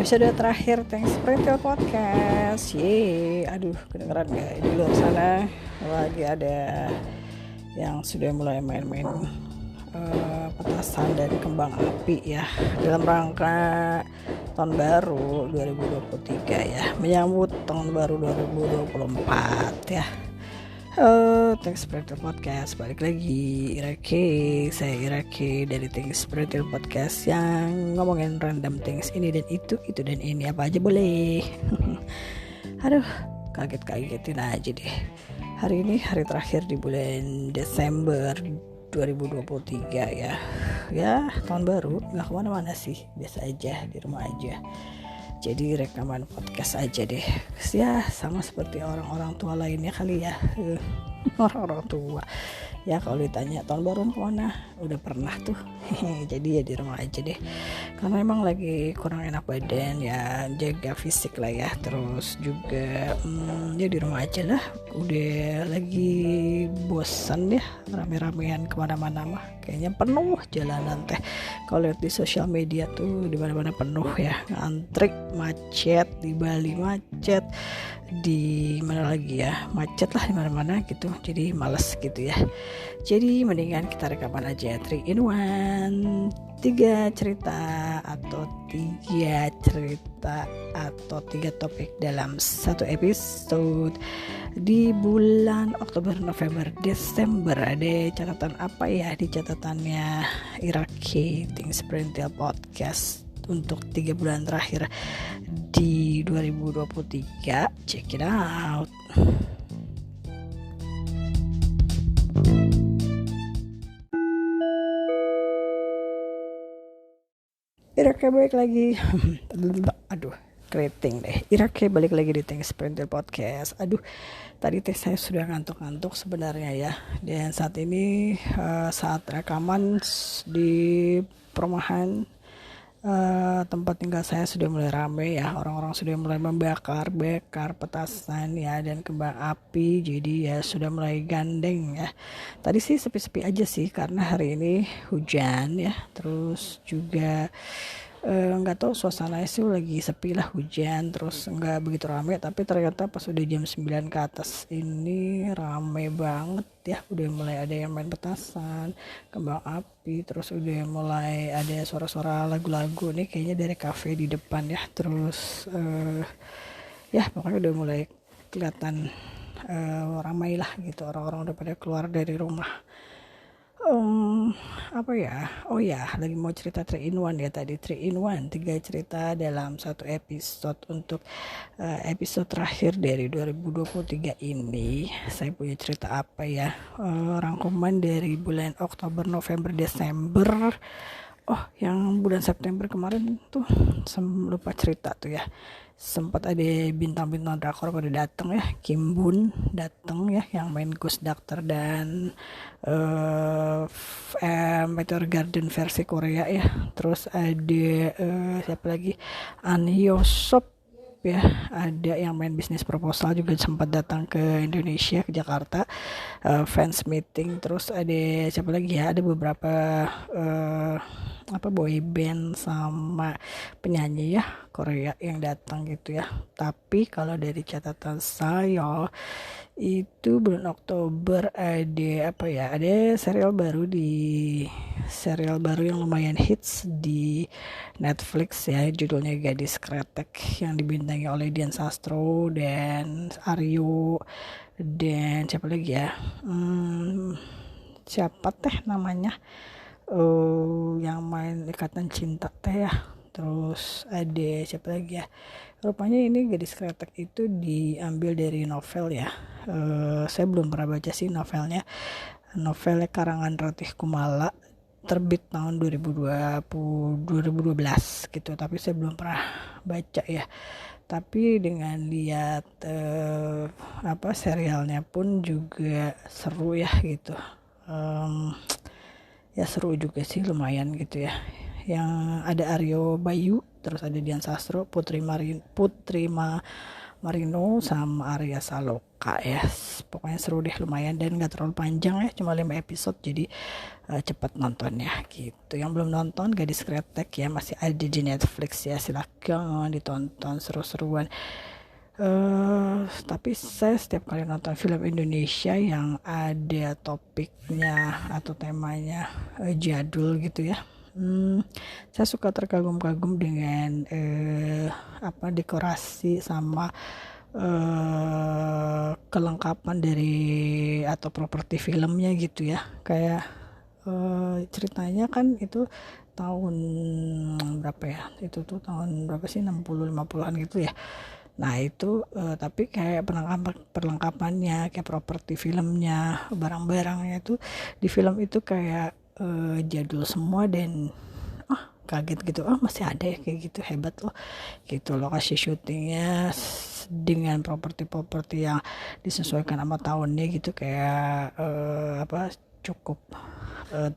Episode terakhir Thanks Sprinter Podcast. Aduh, kedengeran gak di luar sana lagi ada yang sudah mulai main-main petasan dan kembang api ya, dalam rangka tahun baru 2023 ya, menyambut tahun baru 2024 ya. Thanks Sprinter Podcast, balik lagi saya Irake dari Thanks Sprinter Podcast yang ngomongin random things ini dan itu dan ini, apa aja boleh. Aduh, kagetin aja deh. Hari ini hari terakhir di bulan Desember 2023 ya. Ya, tahun baru, gak kemana-mana sih, biasa aja di rumah aja. Jadi rekaman podcast aja deh ya, sama seperti orang-orang tua lainnya kali ya. Orang-orang tua ya, kalau ditanya tahun baru kemana, udah pernah tuh. Jadi ya di rumah aja deh, karena emang lagi kurang enak badan ya, jaga fisik lah ya. Terus juga ya di rumah aja lah, udah lagi bosan ya rame-ramean kemana-mana mah, kayaknya penuh jalanan teh. Kalau lihat di sosial media tuh di mana-mana penuh ya, ngantri, macet di Bali, macet di mana lagi ya, macet lah di mana-mana gitu. Jadi males gitu ya. Jadi mendingan kita rekaman aja 3 in 1, 3 cerita atau 3 topik dalam satu episode di bulan Oktober, November, Desember. Ada catatan apa ya di catatannya Irake Things Sprinter Podcast untuk 3 bulan terakhir di 2023. Check it out. Irake balik lagi. Aduh, keriting deh. Irake balik lagi di Thanks Sprinter Podcast. Aduh, tadi saya sudah ngantuk-ngantuk sebenarnya ya. Dan saat ini saat rekaman di perumahan tempat tinggal saya sudah mulai ramai ya. Orang-orang sudah mulai bakar petasan ya dan kembang api. Jadi ya sudah mulai gandeng ya. Tadi sih sepi-sepi aja sih, karena hari ini hujan ya. Terus juga nggak tahu, suasananya sih lagi sepi lah, hujan, terus nggak begitu ramai. Tapi ternyata pas udah jam 9 ke atas ini ramai banget ya. Udah mulai ada yang main petasan, kembang api, terus udah mulai ada suara-suara lagu-lagu nih kayaknya dari kafe di depan ya. Terus ya pokoknya udah mulai kelihatan ramai lah gitu, orang-orang udah pada keluar dari rumah. Apa ya, oh ya, lagi mau cerita 3 in 1 ya tadi. 3 in 1, 3 cerita dalam satu episode untuk episode terakhir dari 2023 ini. Saya punya cerita apa ya, rangkuman dari bulan Oktober, November, Desember. Oh, yang bulan September kemarin tuh lupa cerita tuh ya. Sempat ada bintang-bintang drakor pada datang ya. Kim Bun datang ya, yang main Ghost Doctor dan Meteor Garden versi Korea ya. Terus ada siapa lagi, An Hyo Sop ya, ada yang main bisnis proposal juga sempat datang ke Indonesia, ke Jakarta, fans meeting. Terus ada siapa lagi ya, ada beberapa boy band sama penyanyi ya Korea yang datang gitu ya. Tapi kalau dari catatan saya itu bulan Oktober ada serial baru yang lumayan hits di Netflix ya, judulnya Gadis Kretek, yang dibintangi oleh Dian Sastro dan Aryo dan siapa lagi ya, siapa teh namanya, yang main Ikatan Cinta teh ya. Terus ada siapa lagi ya, rupanya ini Gadis Kretek itu diambil dari novel ya. Saya belum pernah baca sih novelnya karangan Ratih Kumala, terbit tahun 2012 gitu, tapi saya belum pernah baca ya. Tapi dengan lihat serialnya pun juga seru ya gitu. Ya seru juga sih, lumayan gitu ya. Yang ada Aryo Bayu, terus ada Dian Sastro, Putri Marino sama Arya Saloka ya. Pokoknya seru deh, lumayan, dan gak terlalu panjang ya, cuma 5 episode, jadi cepat nontonnya gitu. Yang belum nonton Gadis Kretek ya, masih ada di Netflix ya, silahkan ditonton, seru-seruan. Tapi saya setiap kali nonton film Indonesia yang ada topiknya atau temanya jadul gitu ya, saya suka terkagum-kagum dengan dekorasi sama kelengkapan dari atau properti filmnya gitu ya. Kayak ceritanya kan itu tahun berapa ya, itu tuh tahun berapa sih, 60 50-an gitu ya. Nah itu tapi kayak perlengkapannya, kayak properti filmnya, barang-barangnya itu di film itu kayak jadul semua, dan kaget gitu, masih ada ya kayak gitu, hebat loh gitu. Lokasi syutingnya dengan properti-properti yang disesuaikan sama tahunnya gitu, kayak cukup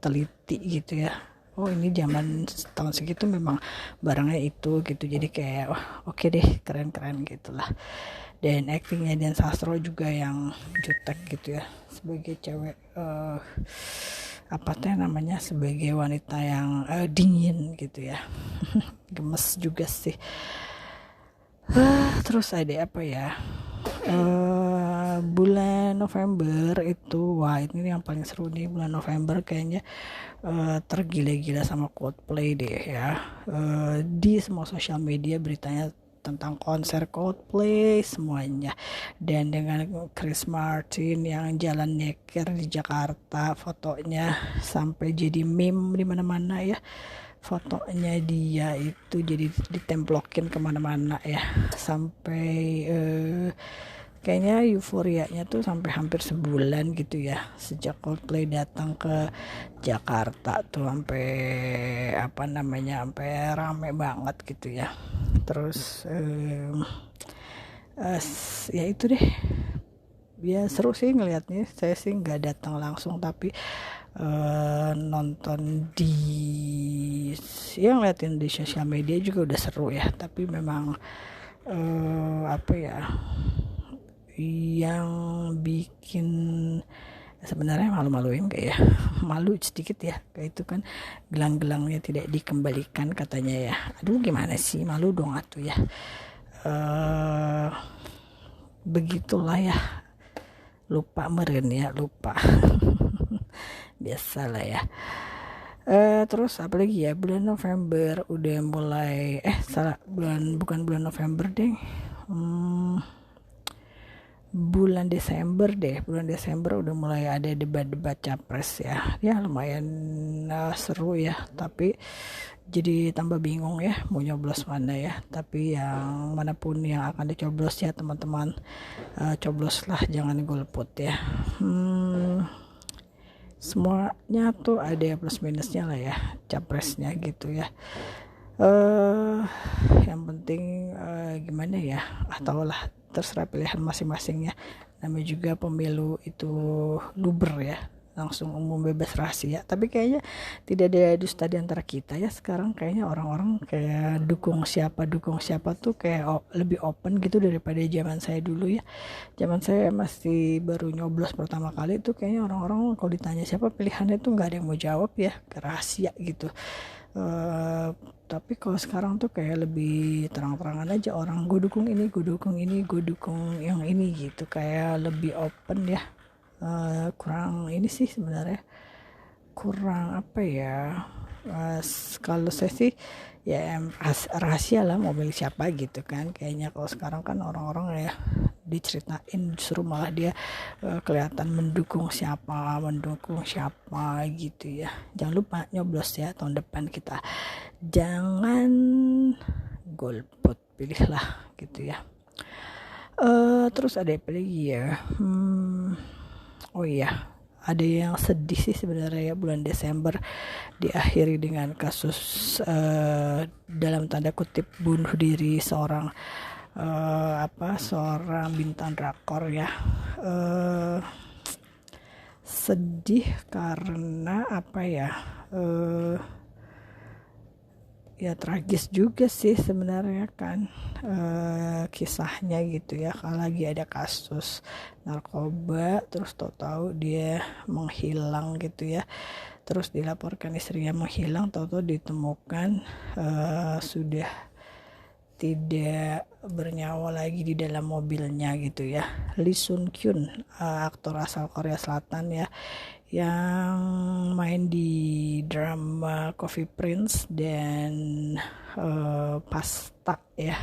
teliti gitu ya. Oh ini zaman tahun segitu memang barangnya itu gitu, jadi kayak oke deh, keren-keren gitulah. Dan aktingnya Dian Sastro juga yang jutek gitu ya, sebagai cewek sebagai wanita yang dingin gitu ya. Gemes juga sih. Terus ada apa ya, bulan November itu, wah ini yang paling seru nih, bulan November kayaknya tergila-gila sama Coldplay deh ya. Di semua sosial media beritanya tentang konser Coldplay semuanya, dan dengan Chris Martin yang jalan nyeker di Jakarta, fotonya sampai jadi meme di mana-mana ya. Fotonya dia itu jadi ditemplokin kemana-mana ya, sampai kayaknya euforianya tuh sampai hampir sebulan gitu ya, sejak Coldplay datang ke Jakarta tuh, sampai sampai rame banget gitu ya. Terus ya itu deh ya, seru sih ngelihatnya. Saya sih nggak datang langsung, tapi nonton ngeliatin di sosial media juga udah seru ya. Tapi memang yang bikin sebenarnya malu-maluin kayak ya, malu sedikit ya, kayak itu kan gelang-gelangnya tidak dikembalikan katanya ya. Aduh gimana sih, malu dong atuh ya. Begitulah ya, lupa meren ya, lupa. Biasalah ya. Terus apa lagi ya, bulan November udah mulai bukan bulan November deh, bulan Desember udah mulai ada debat-debat capres ya lumayan seru ya, tapi jadi tambah bingung ya mau nyoblos mana ya. Tapi yang manapun yang akan dicoblos ya teman-teman, cobloslah, jangan golput ya. Semuanya tuh ada plus minusnya lah ya, capresnya gitu ya. Yang penting gimana ya, atau lah terserah pilihan masing-masing ya. Namanya juga pemilu itu luber ya, langsung umum bebas rahasia. Tapi kayaknya tidak ada dusta di antara kita ya sekarang. Kayaknya orang-orang kayak dukung siapa tuh kayak lebih open gitu daripada zaman saya dulu ya. Zaman saya masih baru nyoblos pertama kali tuh kayaknya orang-orang kalau ditanya siapa pilihannya tuh nggak ada yang mau jawab ya, rahasia gitu. Tapi kalau sekarang tuh kayak lebih terang-terangan aja, orang gue dukung ini, gue dukung yang ini gitu, kayak lebih open ya. Kurang ini sih sebenarnya, kurang kalau saya sih ya rahasia lah mau milih siapa gitu kan. Kayaknya kalau sekarang kan orang-orang ya diceritain, justru malah dia kelihatan mendukung siapa gitu ya. Jangan lupa nyoblos ya tahun depan, kita jangan golput, pilihlah gitu ya. Terus ada apa lagi ya, oh iya, ada yang sedih sih sebenarnya ya, bulan Desember diakhiri dengan kasus dalam tanda kutip bunuh diri seorang seorang bintang drakor ya. Sedih karena ya tragis juga sih sebenarnya kan, kisahnya gitu ya. Kalau lagi ada kasus narkoba terus tahu-tahu dia menghilang gitu ya, terus dilaporkan istrinya menghilang, tahu-tahu ditemukan sudah tidak bernyawa lagi di dalam mobilnya gitu ya. Lee Sun Kyun, aktor asal Korea Selatan ya, yang main di drama Coffee Prince dan Pasta ya,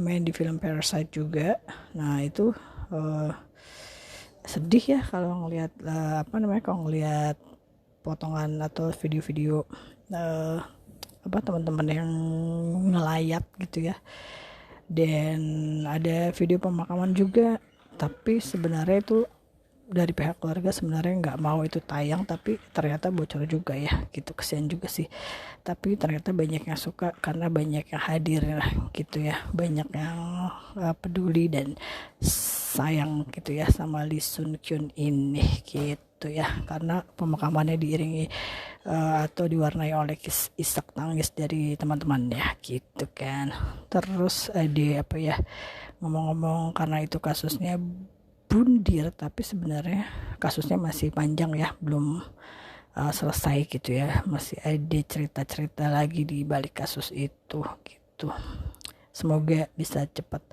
main di film Parasite juga. Nah itu sedih ya kalau ngelihat kalau ngelihat potongan atau video-video teman-teman yang ngelayat gitu ya. Dan ada video pemakaman juga, tapi sebenarnya itu dari pihak keluarga sebenarnya nggak mau itu tayang, tapi ternyata bocor juga ya gitu. Kesian juga sih, tapi ternyata banyak yang suka karena banyak yang hadir gitu ya, banyak yang peduli dan sayang gitu ya sama Lee Sun Kyun ini gitu ya, karena pemakamannya diiringi atau diwarnai oleh isak tangis dari teman-temannya gitu kan. Terus ada ngomong-ngomong, karena itu kasusnya bundir, tapi sebenarnya kasusnya masih panjang ya, belum selesai gitu ya, masih ada cerita-cerita lagi di balik kasus itu gitu. Semoga bisa cepat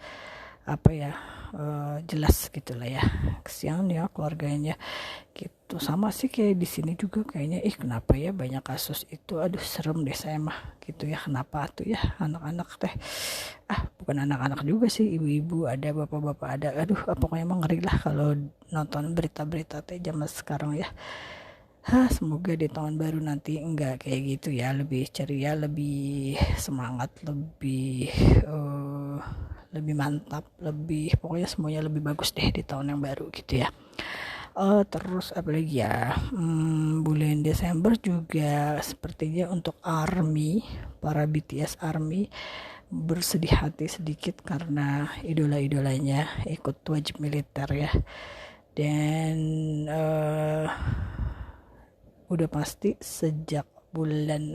jelas gitulah ya. Kesian ya keluarganya gitu. Sama sih kayak di sini juga kayaknya, kenapa ya banyak kasus itu, aduh serem deh saya mah gitu ya. Kenapa tuh ya anak-anak teh, bukan anak-anak juga sih, ibu-ibu ada, bapak-bapak ada, aduh pokoknya emang ngeri lah kalau nonton berita-berita teh zaman sekarang ya. Semoga di tahun baru nanti enggak kayak gitu ya, lebih ceria, lebih semangat, lebih mantap, lebih pokoknya semuanya lebih bagus deh di tahun yang baru gitu ya. Terus apalagi ya, bulan Desember juga sepertinya untuk ARMY, para BTS ARMY bersedih hati sedikit karena idola-idolanya ikut wajib militer ya. Dan udah pasti sejak bulan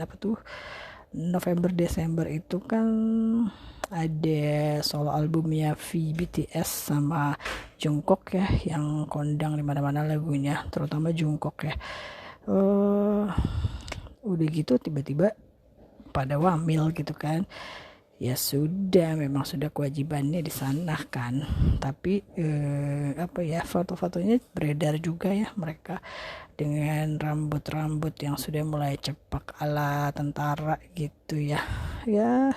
November Desember itu kan ada solo albumnya BTS sama Jungkook ya, yang kondang di mana-mana lagunya, terutama Jungkook ya. Udah gitu tiba-tiba pada wamil gitu kan. Ya sudah, memang sudah kewajibannya di sana kan. Tapi foto-fotonya beredar juga ya, mereka dengan rambut-rambut yang sudah mulai cepak ala tentara gitu ya. Ya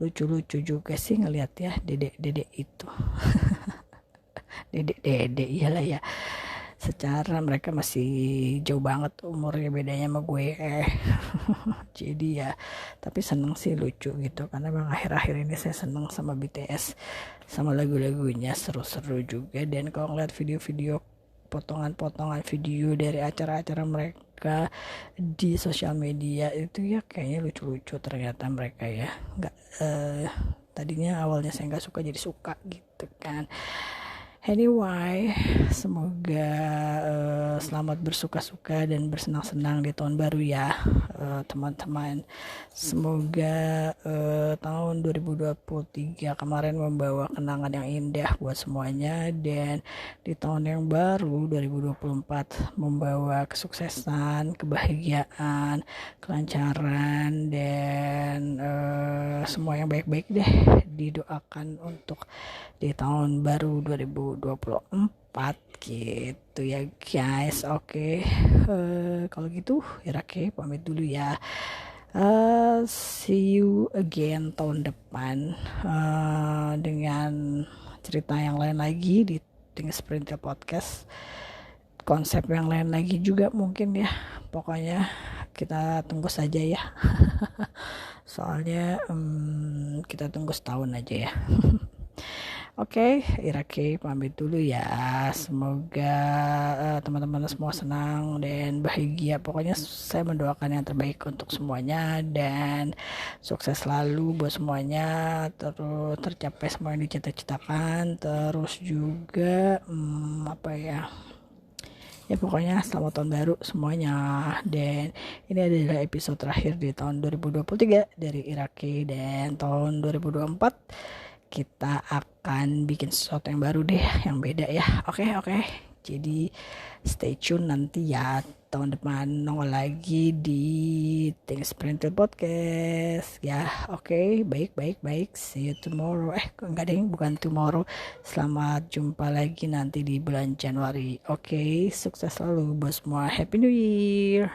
lucu-lucu juga sih ngelihat ya dedek-dedek itu. Dedek-dedek iyalah ya. Secara mereka masih jauh banget umurnya bedanya sama gue. Jadi ya, tapi seneng sih, lucu gitu, karena memang akhir-akhir ini saya seneng sama BTS, sama lagu-lagunya seru-seru juga. Dan kalau ngeliat video-video, potongan-potongan video dari acara-acara mereka di sosial media itu ya, kayaknya lucu-lucu ternyata mereka ya. Nggak tadinya awalnya saya nggak suka jadi suka gitu kan. Anyway, semoga selamat bersuka-suka dan bersenang-senang di tahun baru ya teman-teman. Semoga tahun 2023 kemarin membawa kenangan yang indah buat semuanya, dan di tahun yang baru 2024 membawa kesuksesan, kebahagiaan, kelancaran, dan semua yang baik-baik deh didoakan untuk di tahun baru 2024 gitu ya guys. Oke. Kalau gitu Irake pamit dulu ya. See you again tahun depan dengan cerita yang lain lagi di Sprinter Podcast, konsep yang lain lagi juga mungkin ya. Pokoknya kita tunggu saja ya. Soalnya kita tunggu setahun aja ya. Oke, Irake pamit dulu ya. Semoga teman-teman semua senang dan bahagia. Pokoknya saya mendoakan yang terbaik untuk semuanya dan sukses selalu buat semuanya. Terus tercapai semua yang dicita-citakan. Terus juga Ya pokoknya selamat tahun baru semuanya. Dan ini adalah episode terakhir di tahun 2023 dari Iraki, dan tahun 2024 kita akan bikin sesuatu yang baru deh, yang beda ya. Oke. Jadi stay tune nanti ya, tahun depan nongol lagi di Things Printed Podcast ya. Oke, baik. See you tomorrow. Enggak deh, bukan tomorrow. Selamat jumpa lagi nanti di bulan Januari. Oke, sukses selalu buat semua. Happy New Year.